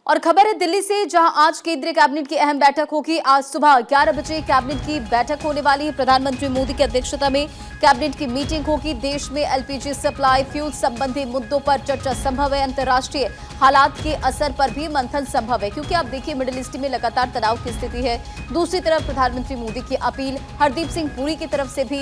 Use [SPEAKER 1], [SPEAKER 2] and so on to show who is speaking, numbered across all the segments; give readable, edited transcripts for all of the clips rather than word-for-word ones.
[SPEAKER 1] और खबर है दिल्ली से, जहां आज केंद्रीय कैबिनेट की अहम बैठक होगी। आज सुबह 11 बजे कैबिनेट की बैठक होने वाली है। प्रधानमंत्री मोदी की अध्यक्षता में कैबिनेट की मीटिंग होगी। देश में एलपीजी सप्लाई, फ्यूल संबंधी मुद्दों पर चर्चा संभव है। अंतर्राष्ट्रीय हालात के असर पर भी मंथन संभव है, क्योंकि आप देखिए मिडिल ईस्ट में लगातार तनाव की स्थिति है। दूसरी तरफ प्रधानमंत्री मोदी की अपील, हरदीप सिंह पुरी की तरफ से भी,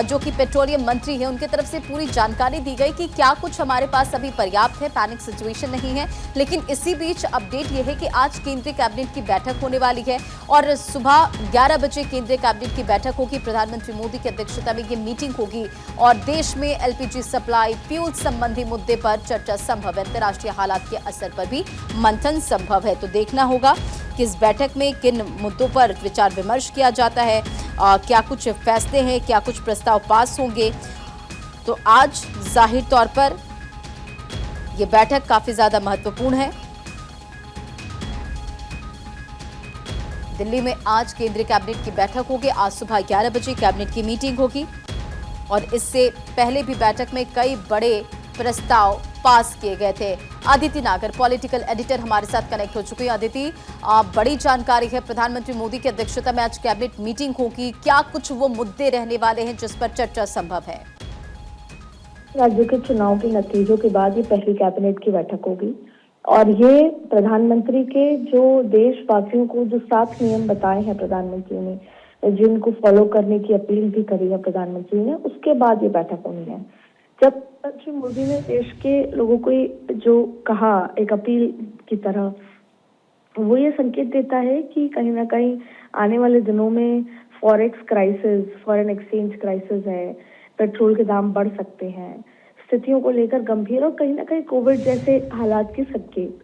[SPEAKER 1] जो कि पेट्रोलियम मंत्री है, उनकी तरफ से पूरी जानकारी दी गई कि क्या कुछ हमारे पास अभी पर्याप्त है, पैनिक सिचुएशन नहीं है। लेकिन इसी बीच अपडेट यह है कि आज केंद्रीय कैबिनेट की बैठक होने वाली है और सुबह 11 बजे केंद्रीय कैबिनेट की बैठक होगी। प्रधानमंत्री मोदी की अध्यक्षता में ये मीटिंग होगी और देश में एलपीजी सप्लाई, फ्यूल संबंधी मुद्दे पर चर्चा संभव है। अंतर्राष्ट्रीय हालात के असर पर भी मंथन संभव है। तो देखना होगा कि इस बैठक में किन मुद्दों पर विचार विमर्श किया जाता है, क्या कुछ फैसले हैं, क्या कुछ प्रस्ताव पास होंगे। तो आज जाहिर तौर पर यह बैठक काफी ज्यादा महत्वपूर्ण है। दिल्ली में आज केंद्रीय कैबिनेट की बैठक होगी। आज सुबह 11 बजे कैबिनेट की मीटिंग होगी और इससे पहले भी बैठक में कई बड़े प्रस्ताव पास किए गए थे। अदिति नागर, पॉलिटिकल एडिटर, हमारे साथ कनेक्ट हो चुकी है। अदिति, बड़ी जानकारी है, प्रधानमंत्री मोदी की अध्यक्षता में आज कैबिनेट मीटिंग होगी। क्या कुछ वो मुद्दे रहने वाले हैं जिस पर चर्चा संभव है?
[SPEAKER 2] राज्यों के चुनाव के नतीजों के बाद ये पहली कैबिनेट की बैठक होगी और ये प्रधानमंत्री के जो देशवासियों को जो 7 नियम बताए हैं प्रधानमंत्री ने, जिनको फॉलो करने की अपील भी करी है प्रधानमंत्री ने, उसके बाद ये बैठक होनी है। जब प्रधानमंत्री मोदी ने देश के लोगों को जो कहा एक अपील की तरह, वो ये संकेत देता है कि कहीं ना कहीं आने वाले दिनों में forex crisis, foreign exchange crisis है, पेट्रोल के दाम बढ़ सकते हैं, स्थितियों को लेकर गंभीर और कहीं ना कहीं कोविड जैसे हालात के संकेत।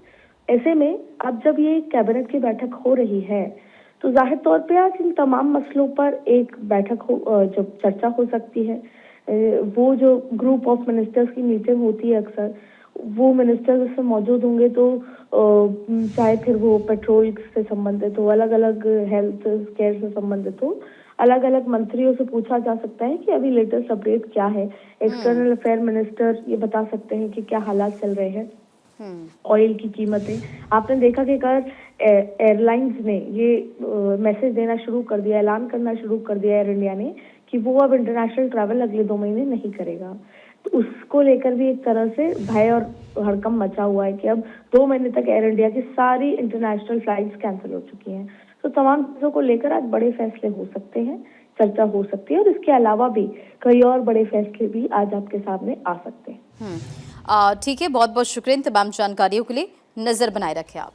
[SPEAKER 2] ऐसे में अब जब ये कैबिनेट की बैठक हो रही है तो जाहिर तौर पे आज इन तमाम मसलों पर एक बैठक जो चर्चा हो सकती है। वो जो ग्रुप ऑफ मिनिस्टर्स की मीटिंग होती है अक्सर, वो मिनिस्टर्स उसमें मौजूद होंगे, तो चाहे फिर वो पेट्रोल से संबंधित हो, अलग अलग हेल्थ केयर से संबंधित हो, अलग अलग मंत्रियों से पूछा जा सकता है कि अभी लेटेस्ट अपडेट क्या है। एक्सटर्नल अफेयर मिनिस्टर ये बता सकते हैं कि क्या हालात चल रहे हैं। ऑयल की कीमतें, आपने देखा कि अगर एयरलाइंस ने ये मैसेज देना शुरू कर दिया, ऐलान करना शुरू कर दिया एयर इंडिया ने कि वो अब इंटरनेशनल ट्रैवल अगले 2 महीने नहीं करेगा, तो उसको लेकर भी एक तरह से भय और हड़कंप मचा हुआ है कि अब 2 महीने तक एयर इंडिया की सारी इंटरनेशनल फ्लाइट्स कैंसिल हो चुकी हैं। तो तमाम चीजों को लेकर आज बड़े फैसले हो सकते हैं, चर्चा हो सकती है और इसके अलावा भी कई और बड़े फैसले भी आज आपके सामने आ सकते हैं।
[SPEAKER 1] ठीक है, बहुत बहुत शुक्रिया इन तमाम जानकारियों के लिए। नजर बनाए रखें आप।